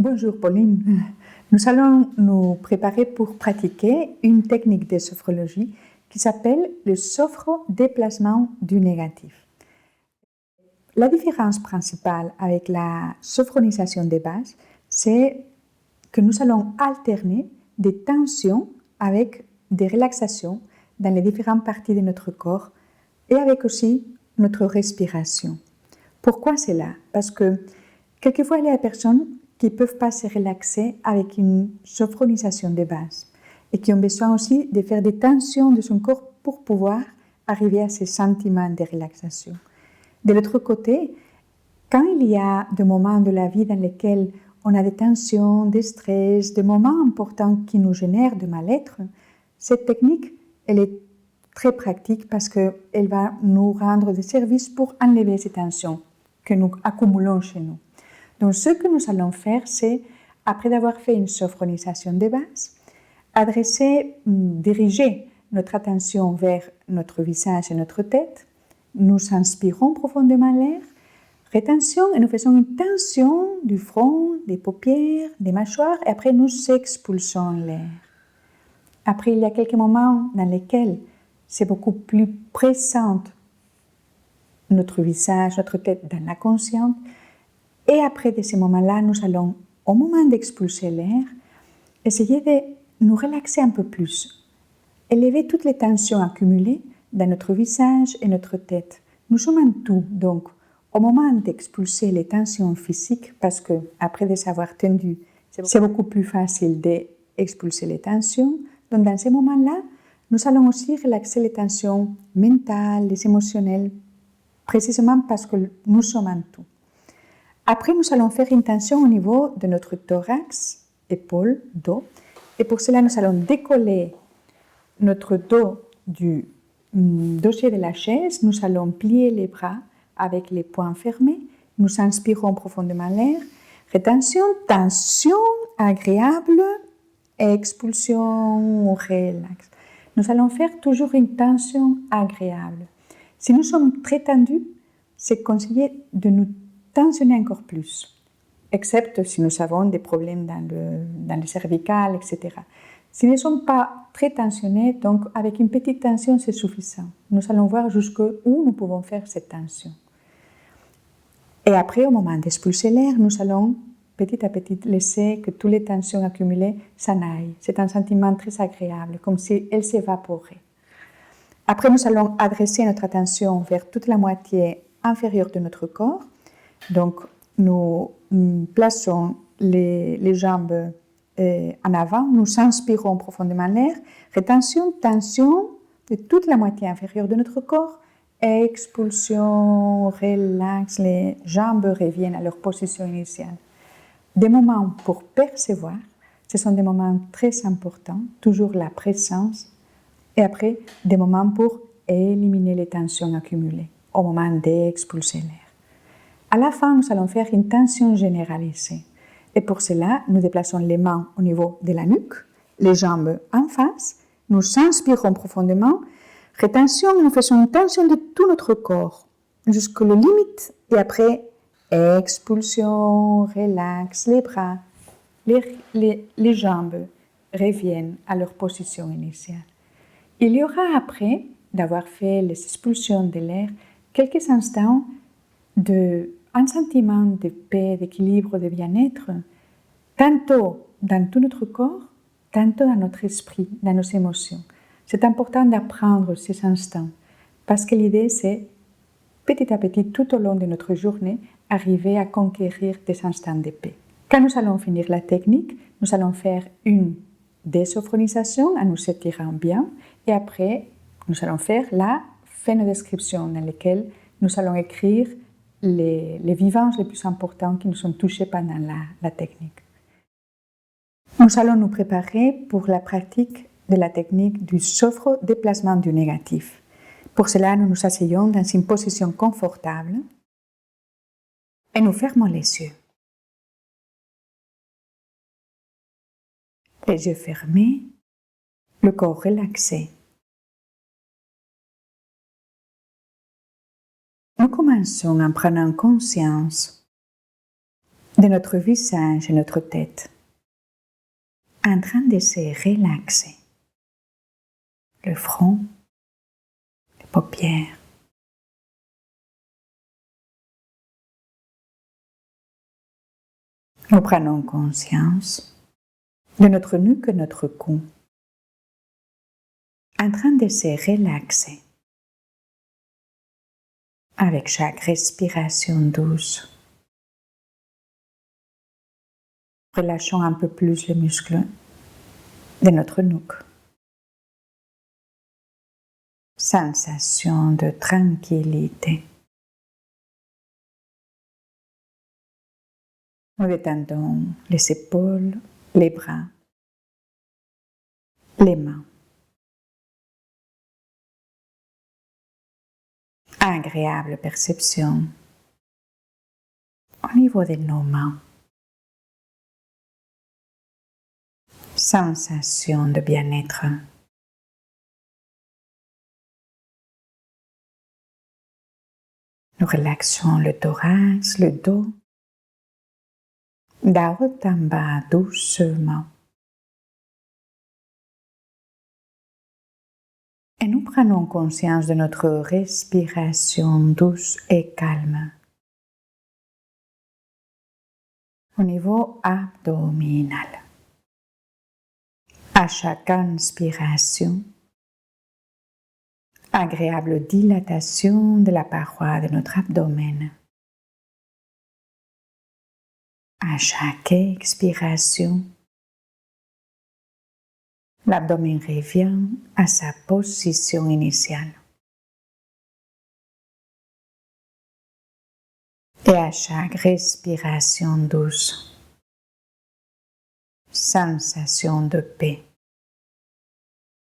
Bonjour Pauline. Nous allons nous préparer pour pratiquer une technique de sophrologie qui s'appelle le sophrodéplacement du négatif. La différence principale avec la sophronisation de base, c'est que nous allons alterner des tensions avec des relaxations dans les différentes parties de notre corps et avec aussi notre respiration. Pourquoi cela? Parce que quelquefois, il y a des personnes qui ne peuvent pas se relaxer avec une sophronisation de base et qui ont besoin aussi de faire des tensions de son corps pour pouvoir arriver à ces sentiments de relaxation. De l'autre côté, quand il y a des moments de la vie dans lesquels on a des tensions, des stress, des moments importants qui nous génèrent de mal-être, cette technique, elle est très pratique parce qu'elle va nous rendre des services pour enlever ces tensions que nous accumulons chez nous. Donc, ce que nous allons faire, c'est, après avoir fait une sophronisation de base, diriger notre attention vers notre visage et notre tête. Nous inspirons profondément l'air, rétention, et nous faisons une tension du front, des paupières, des mâchoires, et après nous expulsons l'air. Après, il y a quelques moments dans lesquels c'est beaucoup plus présent notre visage, notre tête dans la conscience. Et après de ces moments-là, nous allons, au moment d'expulser l'air, essayer de nous relaxer un peu plus, élever toutes les tensions accumulées dans notre visage et notre tête. Nous sommes en tout, donc, au moment d'expulser les tensions physiques, parce que après de s'avoir tendu, c'est beaucoup plus facile d'expulser les tensions. Donc, dans ces moments-là, nous allons aussi relaxer les tensions mentales, les émotionnelles, précisément parce que nous sommes en tout. Après, nous allons faire une tension au niveau de notre thorax, épaules, dos. Et pour cela, nous allons décoller notre dos du dossier de la chaise. Nous allons plier les bras avec les poings fermés. Nous inspirons profondément l'air. Rétention, tension agréable, expulsion, relax. Nous allons faire toujours une tension agréable. Si nous sommes très tendus, c'est conseillé de nous tensionner encore plus, excepté si nous avons des problèmes dans le cervical, etc. Si nous ne sommes pas très tensionnés, donc avec une petite tension, c'est suffisant. Nous allons voir jusqu'où nous pouvons faire cette tension. Et après, au moment d'expulser l'air, nous allons petit à petit laisser que toutes les tensions accumulées s'en aillent. C'est un sentiment très agréable, comme si elles s'évaporaient. Après, nous allons adresser notre attention vers toute la moitié inférieure de notre corps. Donc, nous plaçons les jambes en avant, nous inspirons profondément l'air, rétention, tension de toute la moitié inférieure de notre corps, expulsion, relax, les jambes reviennent à leur position initiale. Des moments pour percevoir, ce sont des moments très importants, toujours la présence, et après des moments pour éliminer les tensions accumulées au moment d'expulser l'air. À la fin, nous allons faire une tension généralisée. Et pour cela, nous déplaçons les mains au niveau de la nuque, les jambes en face, nous inspirons profondément, rétention, nous faisons une tension de tout notre corps jusqu'aux limites, et après, expulsion, relax, les bras, les jambes reviennent à leur position initiale. Il y aura après, d'avoir fait les expulsions de l'air, quelques instants un sentiment de paix, d'équilibre, de bien-être, tantôt dans tout notre corps, tantôt dans notre esprit, dans nos émotions. C'est important d'apprendre ces instants, parce que l'idée, c'est, petit à petit, tout au long de notre journée, arriver à conquérir des instants de paix. Quand nous allons finir la technique, nous allons faire une désophonisation en nous étirant bien, et après, nous allons faire la phénodescription dans laquelle nous allons écrire les vivances les plus importantes qui nous sont touchées pendant la technique. Nous allons nous préparer pour la pratique de la technique du sophrodéplacement du négatif. Pour cela, nous nous asseyons dans une position confortable et nous fermons les yeux. Les yeux fermés, le corps relaxé. Nous commençons en prenant conscience de notre visage et notre tête, en train de se relaxer. Le front, les paupières. Nous prenons conscience de notre nuque et notre cou, en train de se relaxer avec chaque respiration douce. Relâchons un peu plus les muscles de notre nuque. Sensation de tranquillité. Nous détendons les épaules, les bras, les mains. Agréable perception au niveau de nos mains. Sensation de bien-être. Nous relaxons le thorax, le dos, d'en haut en bas doucement. Et nous prenons conscience de notre respiration douce et calme au niveau abdominal. À chaque inspiration, agréable dilatation de la paroi de notre abdomen. À chaque expiration, l'abdomen revient à sa position initiale. Et à chaque respiration douce, sensation de paix,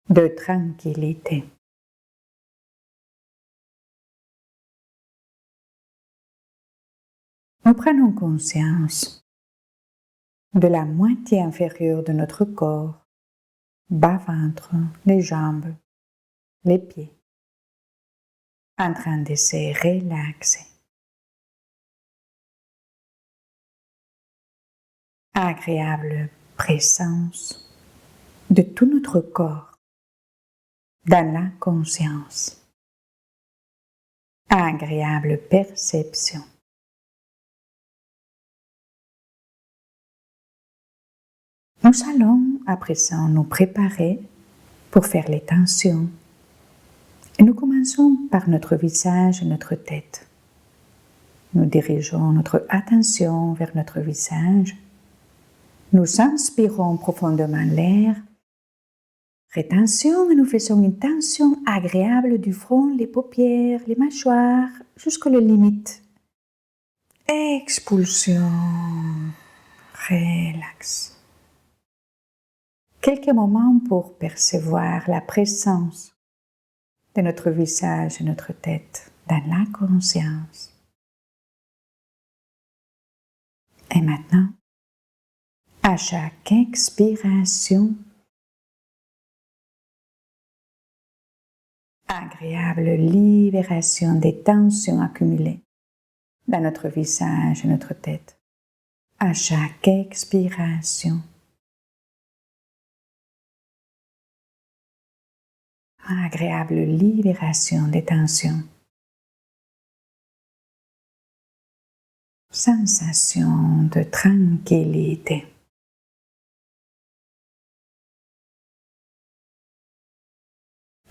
de tranquillité. Nous prenons conscience de la moitié inférieure de notre corps, bas-ventre, les jambes, les pieds, en train de se relaxer. Agréable présence de tout notre corps dans la conscience. Agréable perception. Nous allons à présent nous préparer pour faire les tensions. Et nous commençons par notre visage et notre tête. Nous dirigeons notre attention vers notre visage. Nous inspirons profondément l'air. Rétention et nous faisons une tension agréable du front, les paupières, les mâchoires, jusqu'aux limites. Expulsion. Relax. Quelques moments pour percevoir la présence de notre visage et notre tête dans la conscience. Et maintenant, à chaque expiration, agréable libération des tensions accumulées dans notre visage et notre tête. À chaque expiration, agréable libération des tensions. Sensation de tranquillité.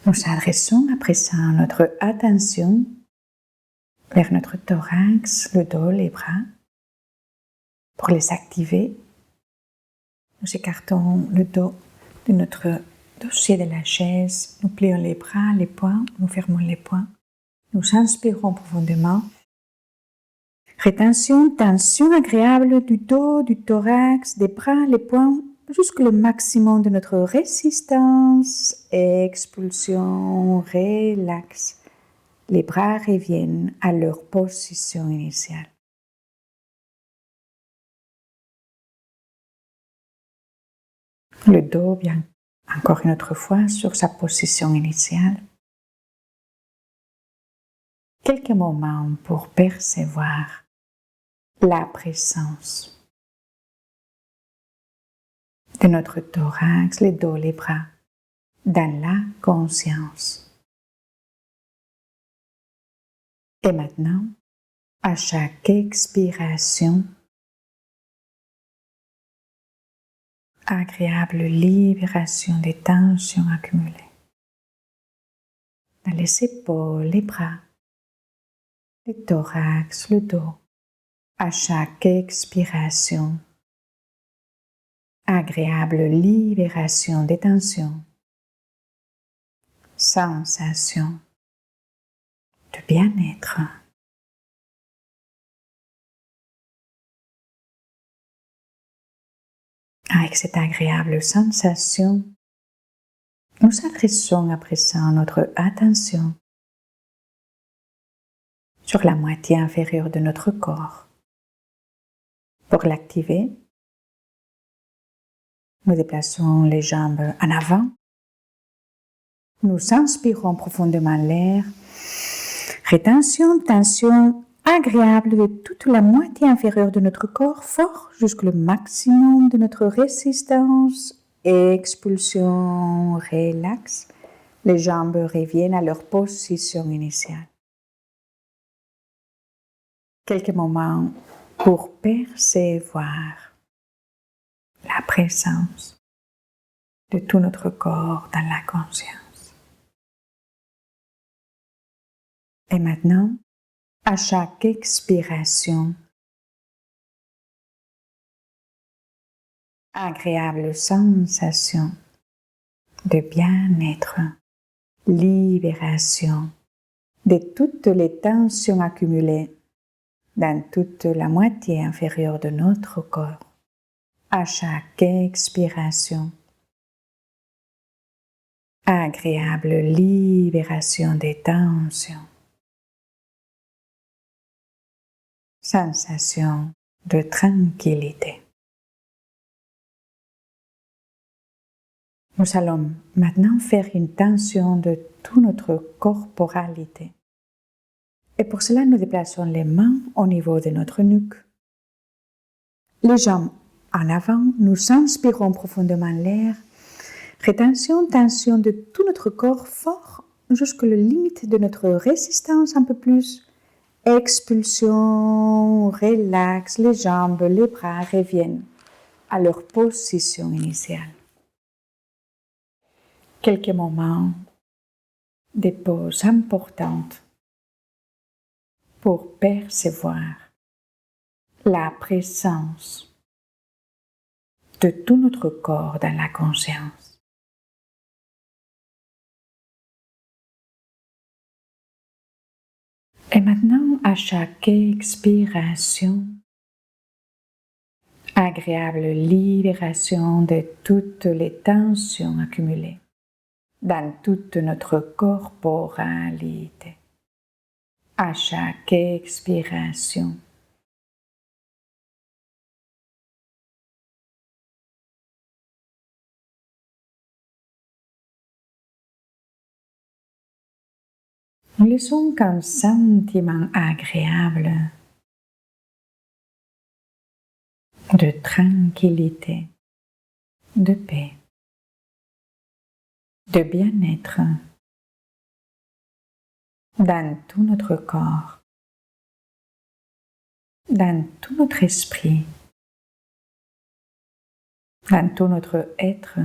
Nous adressons à présent notre attention vers notre thorax, le dos, les bras. Pour les activer, nous écartons le dos de notre dossier de la chaise, nous plions les bras, les poings, nous fermons les poings. Nous inspirons profondément. Rétention, tension agréable du dos, du thorax, des bras, les poings, jusqu'au maximum de notre résistance. Expulsion, relax. Les bras reviennent à leur position initiale. Le dos vient encore une autre fois sur sa position initiale. Quelques moments pour percevoir la présence de notre thorax, le dos, les bras, dans la conscience. Et maintenant, à chaque expiration, agréable libération des tensions accumulées dans les épaules, les bras, le thorax, le dos. À chaque expiration, agréable libération des tensions, sensation de bien-être. Avec cette agréable sensation, nous adressons à présent notre attention sur la moitié inférieure de notre corps. Pour l'activer, nous déplaçons les jambes en avant. Nous inspirons profondément l'air. Rétention, tension agréable de toute la moitié inférieure de notre corps, fort jusqu'au maximum de notre résistance. Expulsion, relax. Les jambes reviennent à leur position initiale. Quelques moments pour percevoir la présence de tout notre corps dans la conscience. Et maintenant, à chaque expiration, agréable sensation de bien-être, libération de toutes les tensions accumulées dans toute la moitié inférieure de notre corps. À chaque expiration, agréable libération des tensions, sensation de tranquillité. Nous allons maintenant faire une tension de toute notre corporalité. Et pour cela, nous déplaçons les mains au niveau de notre nuque. Les jambes en avant, nous inspirons profondément l'air. Rétention, tension de tout notre corps fort jusqu'à la limite de notre résistance un peu plus. Expulsion, relax, les jambes, les bras reviennent à leur position initiale. Quelques moments de pause importantes pour percevoir la présence de tout notre corps dans la conscience. Et maintenant, à chaque expiration, agréable libération de toutes les tensions accumulées dans toute notre corporalité. À chaque expiration, nous laissons qu'un sentiment agréable de tranquillité, de paix, de bien-être dans tout notre corps, dans tout notre esprit, dans tout notre être,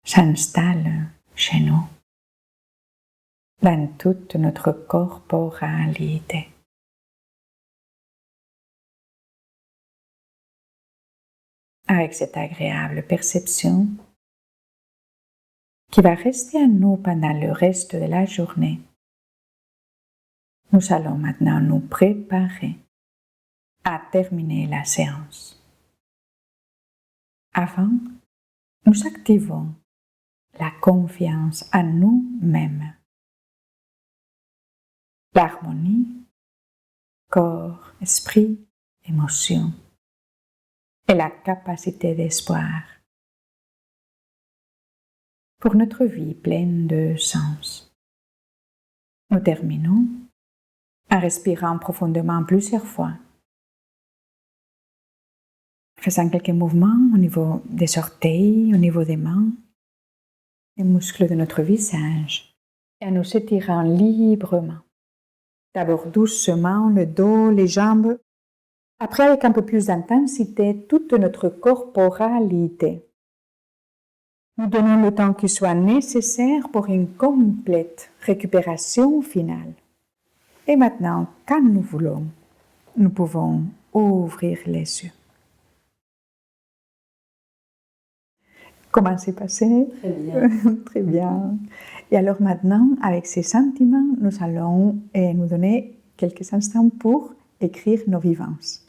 s'installe chez nous, dans toute notre corporalité. Avec cette agréable perception qui va rester à nous pendant le reste de la journée, nous allons maintenant nous préparer à terminer la séance. Avant, nous activons la confiance en nous-mêmes, l'harmonie, corps, esprit, émotion et la capacité d'espoir pour notre vie pleine de sens. Nous terminons en respirant profondément plusieurs fois, faisant quelques mouvements au niveau des orteils, au niveau des mains, les muscles de notre visage, et en nous étirant librement. D'abord doucement le dos, les jambes, après avec un peu plus d'intensité toute notre corporalité. Nous donnons le temps qui soit nécessaire pour une complète récupération finale. Et maintenant, quand nous voulons, nous pouvons ouvrir les yeux. Comment c'est passé? Très bien. Très bien. Et alors maintenant, avec ces sentiments, nous allons nous donner quelques instants pour écrire nos vivances.